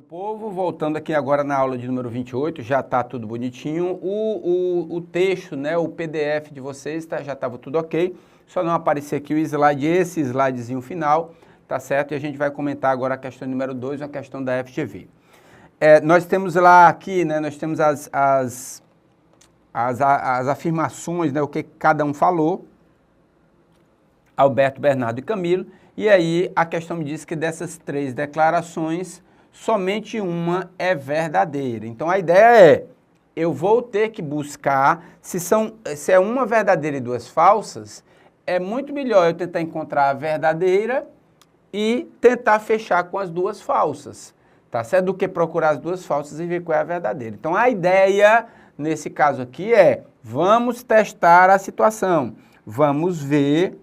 povo, voltando aqui agora na aula de número 28, já está tudo bonitinho, o texto, né, o PDF de vocês já estava tudo ok, só não aparecer aqui o slide, esse slidezinho final, tá certo? E a gente vai comentar agora a questão número 2, a questão da FGV. Nós temos lá aqui, né, nós temos as afirmações, né, o que cada um falou, Alberto, Bernardo e Camilo, e aí a questão me diz que dessas 3 declarações, somente uma é verdadeira. Então a ideia é, eu vou ter que buscar, se é uma verdadeira e 2 falsas, é muito melhor eu tentar encontrar a verdadeira e tentar fechar com as 2 falsas, tá certo? Do que procurar as 2 falsas e ver qual é a verdadeira. Então a ideia, nesse caso aqui, é, vamos testar a situação, vamos ver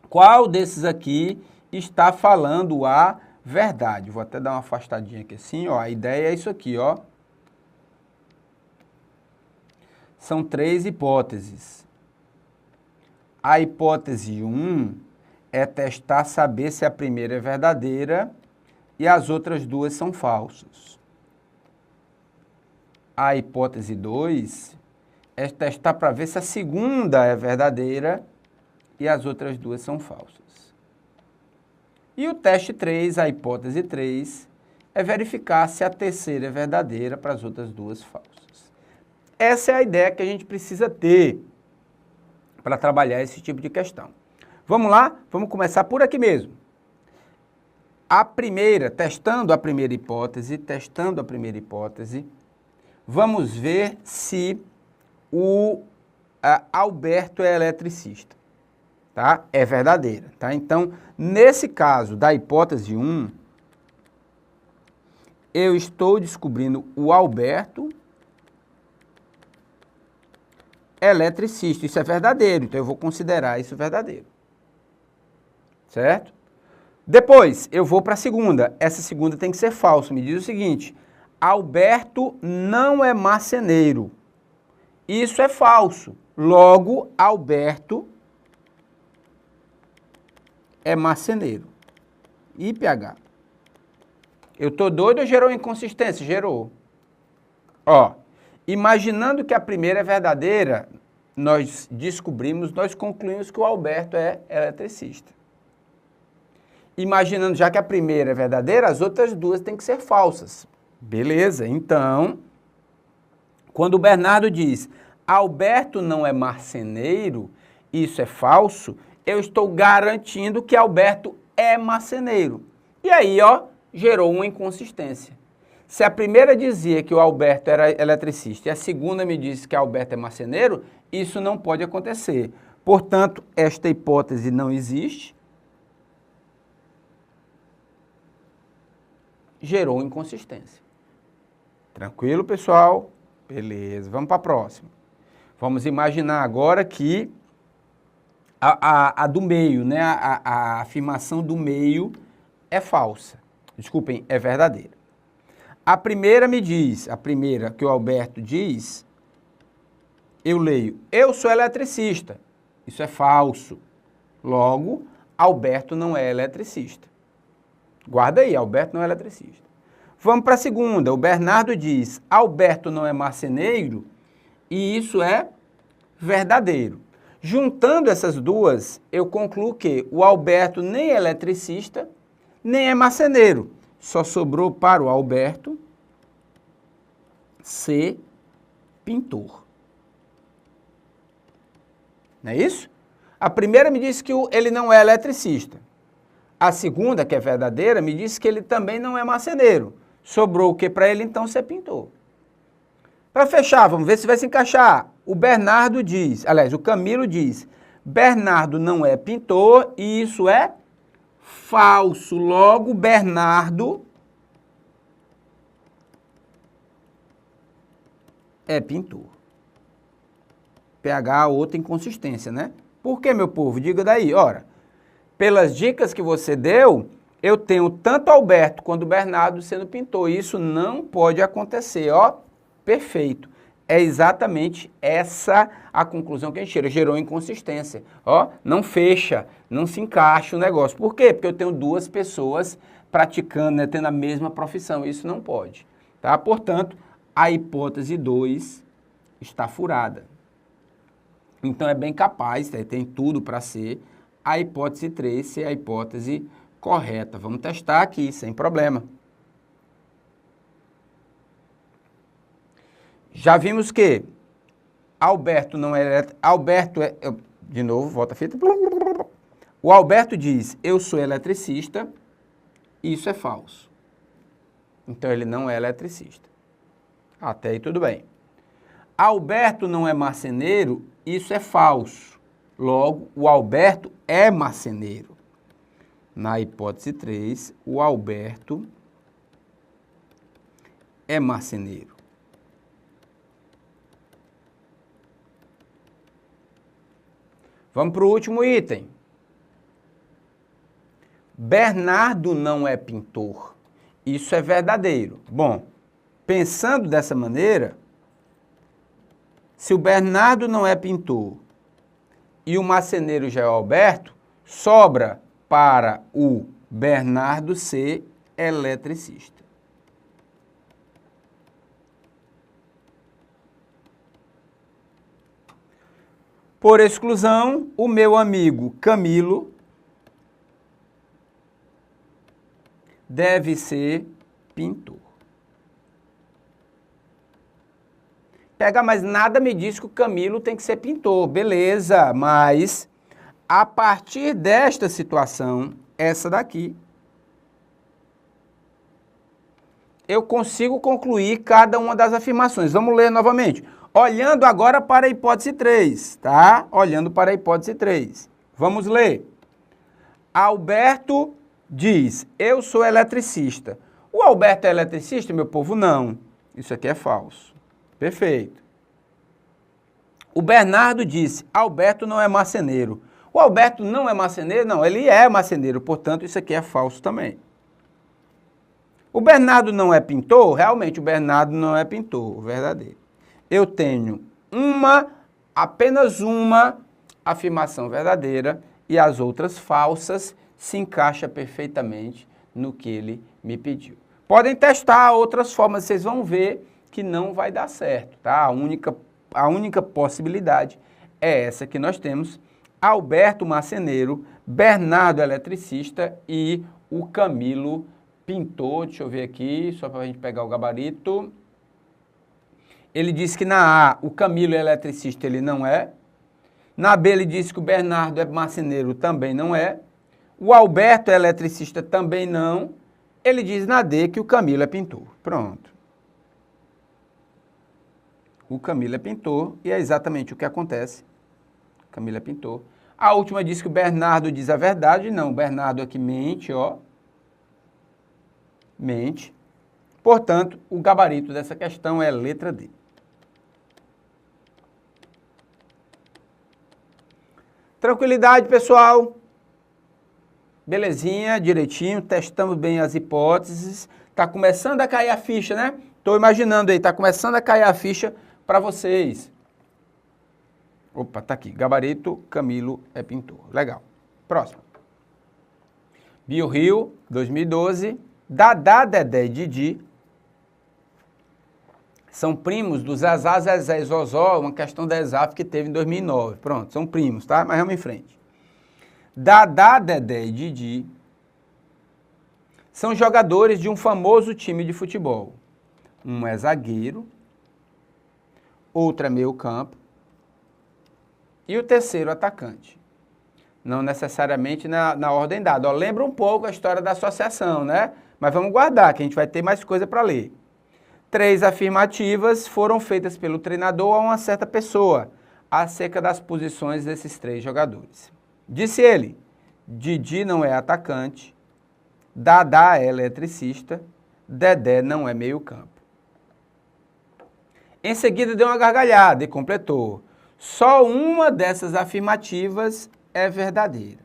qual desses aqui está falando a verdade. Vou até dar uma afastadinha aqui assim, ó. A ideia é isso aqui, ó. São 3 hipóteses. A hipótese 1 é testar, saber se a primeira é verdadeira e as outras 2 são falsas. A hipótese 2 é testar para ver se a segunda é verdadeira e as outras 2 são falsas. E o teste 3, a hipótese 3, é verificar se a terceira é verdadeira para as outras 2 falsas. Essa é a ideia que a gente precisa ter para trabalhar esse tipo de questão. Vamos lá? Vamos começar por aqui mesmo. A primeira, testando a primeira hipótese, vamos ver se o Alberto é eletricista. Tá? É verdadeira, tá? Então, nesse caso da hipótese 1, eu estou descobrindo o Alberto eletricista. Isso é verdadeiro, então eu vou considerar isso verdadeiro. Certo? Depois, eu vou para a segunda. Essa segunda tem que ser falsa. Me diz o seguinte, Alberto não é marceneiro. Isso é falso. Logo, Alberto é marceneiro. E PH? Eu tô doido ou gerou inconsistência? Gerou. Ó, imaginando que a primeira é verdadeira, nós concluímos que o Alberto é eletricista. Imaginando já que a primeira é verdadeira, as outras 2 têm que ser falsas. Beleza, então, quando o Bernardo diz, Alberto não é marceneiro, isso é falso, eu estou garantindo que Alberto é marceneiro. E aí, ó, gerou uma inconsistência. Se a primeira dizia que o Alberto era eletricista e a segunda me disse que Alberto é marceneiro, isso não pode acontecer. Portanto, esta hipótese não existe. Gerou inconsistência. Tranquilo, pessoal? Beleza, vamos para a próxima. Vamos imaginar agora que a do meio, né? A afirmação do meio é falsa. Desculpem, é verdadeira. A primeira me diz, a primeira que o Alberto diz, eu leio, eu sou eletricista. Isso é falso. Logo, Alberto não é eletricista. Guarda aí, Alberto não é eletricista. Vamos para a segunda. O Bernardo diz, Alberto não é marceneiro, e isso é verdadeiro. Juntando essas 2, eu concluo que o Alberto nem é eletricista, nem é marceneiro. Só sobrou para o Alberto ser pintor. Não é isso? A primeira me disse que ele não é eletricista. A segunda, que é verdadeira, me disse que ele também não é marceneiro. Sobrou o que para ele, então, ser pintor. Para fechar, vamos ver se vai se encaixar. O Bernardo diz, aliás, o Camilo diz, Bernardo não é pintor e isso é falso. Logo, Bernardo é pintor. PH, outra inconsistência, né? Por que, meu povo? Diga daí. Ora, pelas dicas que você deu, eu tenho tanto Alberto quanto Bernardo sendo pintor. Isso não pode acontecer, ó. Perfeito. É exatamente essa a conclusão que a gente tira. Gerou inconsistência. Ó, não fecha, não se encaixa o negócio. Por quê? Porque eu tenho 2 pessoas praticando, né, tendo a mesma profissão. Isso não pode. Tá? Portanto, a hipótese 2 está furada. Então, é bem capaz, tem tudo para ser a hipótese 3 ser a hipótese correta. Vamos testar aqui, sem problema. Já vimos que Alberto não é... De novo, volta a fita. O Alberto diz, eu sou eletricista. Isso é falso. Então, ele não é eletricista. Até aí tudo bem. Alberto não é marceneiro. Isso é falso. Logo, o Alberto é marceneiro. Na hipótese 3, o Alberto é marceneiro. Vamos para o último item. Bernardo não é pintor. Isso é verdadeiro. Bom, pensando dessa maneira, se o Bernardo não é pintor e o marceneiro já é o Alberto, sobra para o Bernardo ser eletricista. Por exclusão, o meu amigo Camilo deve ser pintor. Pega, mas nada me diz que o Camilo tem que ser pintor. Beleza, mas a partir desta situação, essa daqui, eu consigo concluir cada uma das afirmações. Vamos ler novamente. Olhando agora para a hipótese 3, tá? Olhando para a hipótese 3. Vamos ler. Alberto diz, eu sou eletricista. O Alberto é eletricista, meu povo? Não. Isso aqui é falso. Perfeito. O Bernardo disse, Alberto não é marceneiro. O Alberto não é marceneiro? Não, ele é marceneiro, portanto, isso aqui é falso também. O Bernardo não é pintor? Realmente, o Bernardo não é pintor, verdadeiro. Eu tenho apenas uma afirmação verdadeira e as outras falsas se encaixam perfeitamente no que ele me pediu. Podem testar outras formas, vocês vão ver que não vai dar certo, tá? A única possibilidade é essa que nós temos. Alberto marceneiro, Bernardo eletricista e o Camilo pintor. Deixa eu ver aqui, só para a gente pegar o gabarito. Ele disse que na A, o Camilo é eletricista, ele não é. Na B, ele disse que o Bernardo é marceneiro, também não é. O Alberto é eletricista, também não. Ele diz na D que o Camilo é pintor. Pronto. O Camilo é pintor e é exatamente o que acontece. O Camilo é pintor. A última diz que o Bernardo diz a verdade. Não, o Bernardo aqui mente, ó. Mente. Portanto, o gabarito dessa questão é letra D. Tranquilidade, pessoal? Belezinha, direitinho, testamos bem as hipóteses. Tá começando a cair a ficha, né? Tô imaginando aí, tá começando a cair a ficha para vocês. Opa, tá aqui. Gabarito, Camilo é pintor. Legal. Próximo. BioRio, 2012. Dadá, Dedé e Didi são primos do Zazá, Zezé e Zozó, uma questão da ESAF que teve em 2009. Pronto, são primos, tá? Mas vamos em frente. Dadá, Dedé e Didi são jogadores de um famoso time de futebol. Um é zagueiro, outro é meio campo e o terceiro atacante. Não necessariamente na ordem dada. Ó, lembra um pouco a história da associação, né? Mas vamos guardar, que a gente vai ter mais coisa para ler. 3 afirmativas foram feitas pelo treinador a uma certa pessoa, acerca das posições desses 3 jogadores. Disse ele, Didi não é atacante, Dadá é eletricista, Dedé não é meio campo. Em seguida deu uma gargalhada e completou. Só uma dessas afirmativas é verdadeira.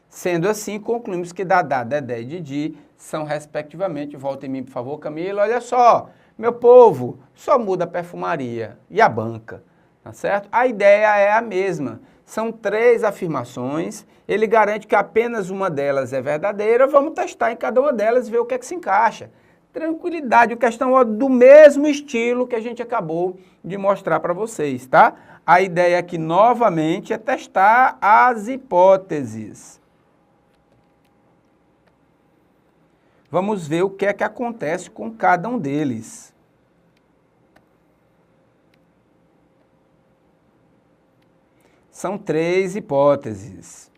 Sendo assim, concluímos que Dadá, Dedé e Didi são, respectivamente, volta em mim, por favor, Camilo, olha só, meu povo, só muda a perfumaria e a banca, tá certo? A ideia é a mesma. São 3 afirmações, ele garante que apenas uma delas é verdadeira, vamos testar em cada uma delas e ver o que é que se encaixa. Tranquilidade, questão do mesmo estilo que a gente acabou de mostrar para vocês, tá? A ideia aqui, novamente, é testar as hipóteses. Vamos ver o que é que acontece com cada um deles. São 3 hipóteses.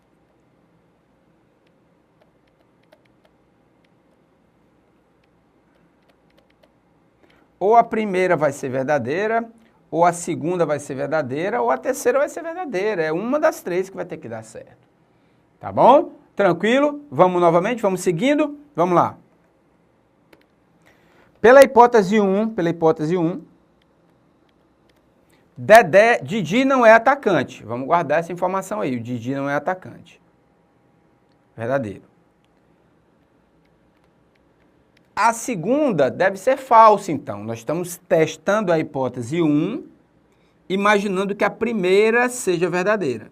Ou a primeira vai ser verdadeira, ou a segunda vai ser verdadeira, ou a terceira vai ser verdadeira. É uma das 3 que vai ter que dar certo. Tá bom? Tranquilo? Vamos novamente, vamos seguindo? Vamos lá. Pela hipótese 1, Didi não é atacante. Vamos guardar essa informação aí. O Didi não é atacante. Verdadeiro. A segunda deve ser falsa, então. Nós estamos testando a hipótese 1, imaginando que a primeira seja verdadeira.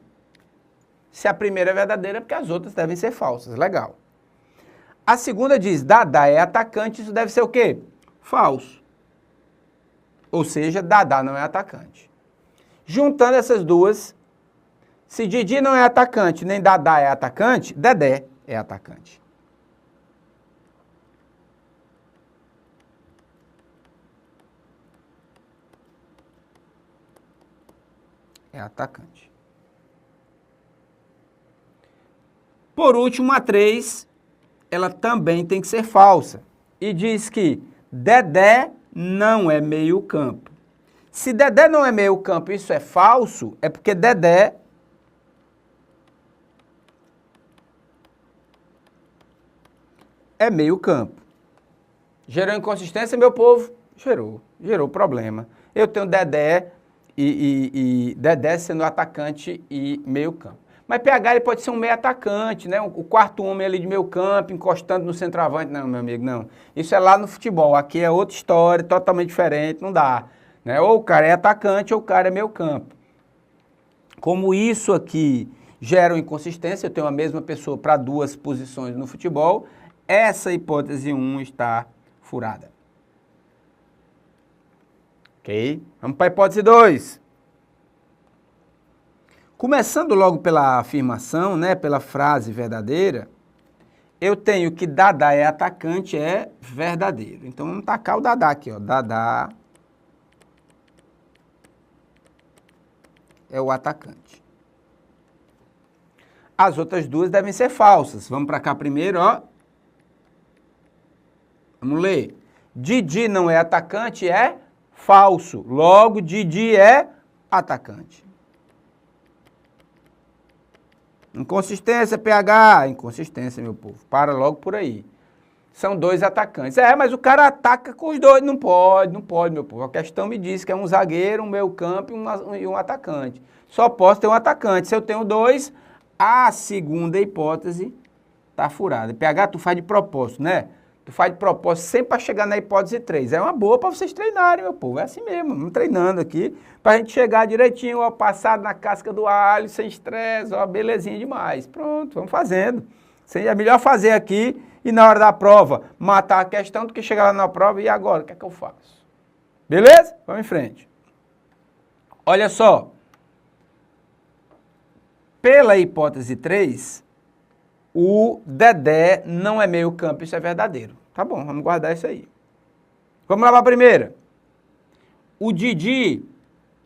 Se a primeira é verdadeira, é porque as outras devem ser falsas. Legal. A segunda diz, Dadá é atacante, isso deve ser o quê? Falso. Ou seja, Dadá não é atacante. Juntando essas duas, se Didi não é atacante, nem Dadá é atacante, Dedé é atacante. É atacante. Por último, a 3, ela também tem que ser falsa. E diz que Dedé não é meio campo. Se Dedé não é meio campo e isso é falso, é porque Dedé é meio campo. Gerou inconsistência, meu povo? Gerou problema. Eu tenho Dedé e Dedé sendo atacante e meio campo. Mas PH ele pode ser um meio atacante, né? O quarto homem ali de meio campo, encostando no centroavante. Não, meu amigo, não. Isso é lá no futebol. Aqui é outra história, totalmente diferente, não dá. Né? Ou o cara é atacante ou o cara é meio campo. Como isso aqui gera uma inconsistência, eu tenho a mesma pessoa para 2 posições no futebol, essa hipótese 1 está furada. Ok? Vamos para a hipótese 2. Começando logo pela afirmação, né, pela frase verdadeira, eu tenho que Dadá é atacante, é verdadeiro. Então vamos tacar o Dadá aqui, ó. Dadá é o atacante. As outras 2 devem ser falsas. Vamos para cá primeiro, ó. Vamos ler. Didi não é atacante, é falso. Logo, Didi é atacante. Inconsistência, PH. Inconsistência, meu povo. Para logo por aí. São 2 atacantes. Mas o cara ataca com os 2. Não pode, meu povo. A questão me diz que é um zagueiro, um meio-campo e um atacante. Só posso ter um atacante. Se eu tenho 2, a segunda hipótese está furada. PH, tu faz de propósito, né? Tu faz de propósito sempre para chegar na hipótese 3. É uma boa para vocês treinarem, meu povo. É assim mesmo, vamos treinando aqui, para a gente chegar direitinho, ó, passado na casca do alho, sem estresse, ó, belezinha demais. Pronto, vamos fazendo. É melhor fazer aqui e na hora da prova matar a questão do que chegar lá na prova e agora, o que é que eu faço? Beleza? Vamos em frente. Olha só. Pela hipótese 3, o Dedé não é meio campo, isso é verdadeiro. Tá bom, vamos guardar isso aí. Vamos lá para a primeira. O Didi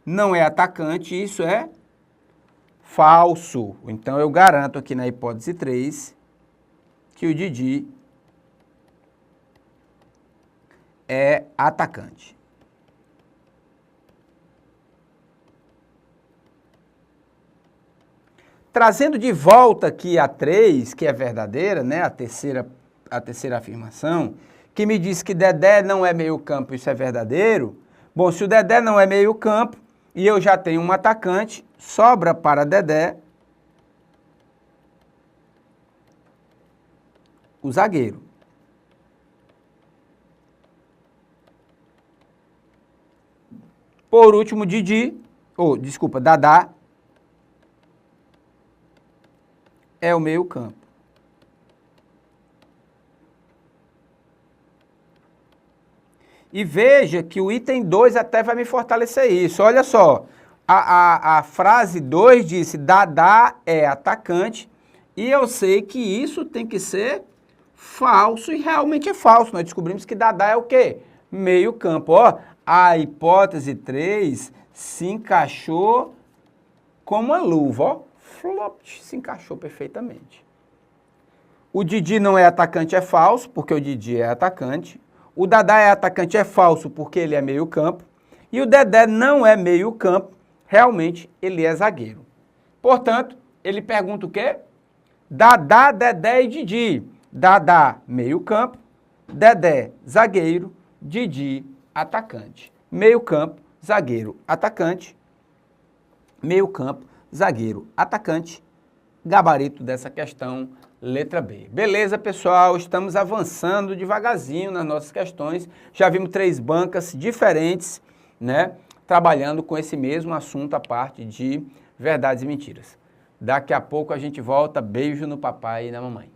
não é atacante, isso é falso. Então eu garanto aqui na hipótese 3 que o Didi é atacante. Trazendo de volta aqui a 3, que é verdadeira, né? A terceira afirmação, que me diz que Dedé não é meio campo, isso é verdadeiro. Bom, se o Dedé não é meio campo e eu já tenho um atacante, sobra para Dedé o zagueiro. Por último, Dadá é o meio-campo. E veja que o item 2 até vai me fortalecer isso. Olha só, a frase 2 disse, Dadá é atacante, e eu sei que isso tem que ser falso, e realmente é falso. Nós descobrimos que Dadá é o quê? Meio campo. Ó, a hipótese 3 se encaixou como uma luva, ó. Flop, se encaixou perfeitamente. O Didi não é atacante, é falso, porque o Didi é atacante. O Dadá é atacante, é falso, porque ele é meio campo. E o Dedé não é meio campo, realmente ele é zagueiro. Portanto, ele pergunta o quê? Dadá, Dedé e Didi. Dadá, meio campo. Dedé, zagueiro. Didi, atacante. Meio campo, zagueiro, atacante. Meio campo, zagueiro, atacante. Gabarito dessa questão, letra B. Beleza, pessoal? Estamos avançando devagarzinho nas nossas questões. Já vimos 3 bancas diferentes, né? Trabalhando com esse mesmo assunto, a parte de verdades e mentiras. Daqui a pouco a gente volta. Beijo no papai e na mamãe.